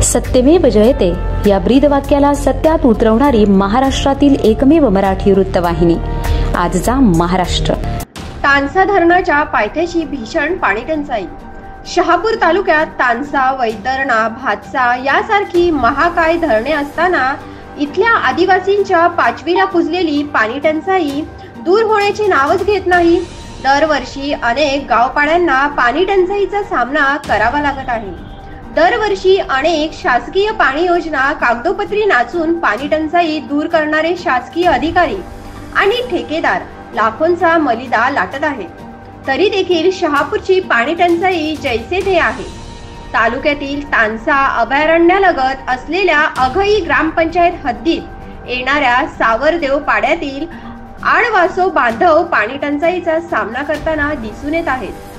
सत्यमेव जयते या ब्रीदवाक्याला सत्यात उतरवणारी महाराष्ट्रातील एकमेव मराठी वृत्तवाहिनी आजचा महाराष्ट्र। तानसा धरणाच्या पायथ्याशी भीषण पाणी टंचाई। शहापूर तालुक्यात तानसा, वैतरणा, भातसा यासारखी महाकाय धरणे असताना इथल्या आदिवासींच्या पाचवीला पुजलेली पाणी टंचाई दूर होण्याचे नावच घेत नाही। दरवर्षी अनेक गावपाड्यांना पाणी टंचाईचा सामना करावा लागत आहे। दरवर्षी अनेक शासकीय पाणी योजना कागदोपत्री नाचून पाणी टंचाई दूर करणारे शासकीय अधिकारी आणि ठेकेदार लाखोंचा मलिदा लाटत आहेत, तरी देखील शहापूरची पाणी टंचाई जैसे थे आहे। तालुक्यातील तानसा अभयारण्यालगत असलेल्या अघई ग्रामपंचायत हद्दीत येणाऱ्या सावरदेव पाड्यातील आडवासो बांधव पाणी टंचाईचा सामना करताना दिसून येत आहेत।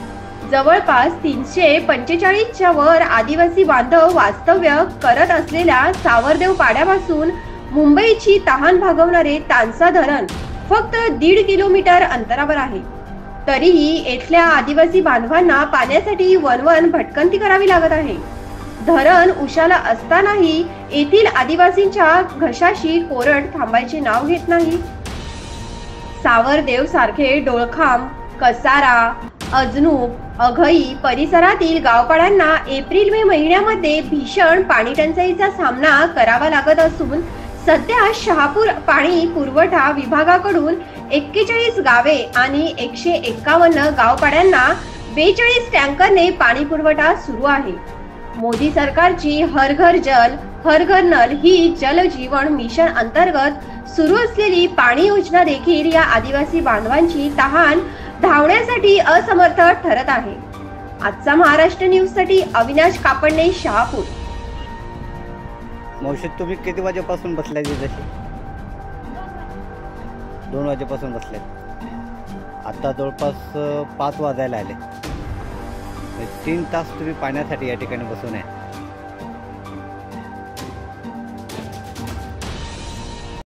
जवळपास 345च्या वर आदिवासी बांधव वास्तव्य करत असलेल्या सावरदेव पाड्यापासून मुंबईची तहान भागवणारे तानसा धरण फक्त 1.5 किलोमीटर अंतरावर आहे। तरीही येथल्या आदिवासी बांधवांना पाण्यासाठी वनवन भटकंती करावी लागत आहे। धरण उशाला असतानाही येथील आदिवासींच्या घशाशी कोरड थांबायचे नाव घेत नाही। सावरदेव सारखे डोळखाम, कसारा, अजनूप, अघई परिसरातील गावपाड्यांना एप्रिल मे महिन्यामध्ये भीषण पाणी टंचाईचा सामना करावा लागत असून सध्या शहापूर पाणी पुरवठा विभागाकडून 41 गावे आणि 151 गावपाड्यांना 42 टँकरने पाणी पुरवठा सुरू आहे। मोदी सरकारची हर घर जल हर घर नल ही जल जीवन मिशन अंतर्गत सुरू असलेली पाणी योजना देखील या आदिवासी बांधवांची तहान धावण्यासाठी असमर्थ ठरत आहे। आजचा महाराष्ट्र न्यूज साठी अविनाश कापडणे, शहापूर। मावशी, तुम्ही किती वाजेपासून बसलाय तिथे? 2 वाजेपासून बसले। आता जवळपास 5 वाजायला आले। 3 तास तुम्ही पाण्यासाठी या ठिकाणी बसून आहे।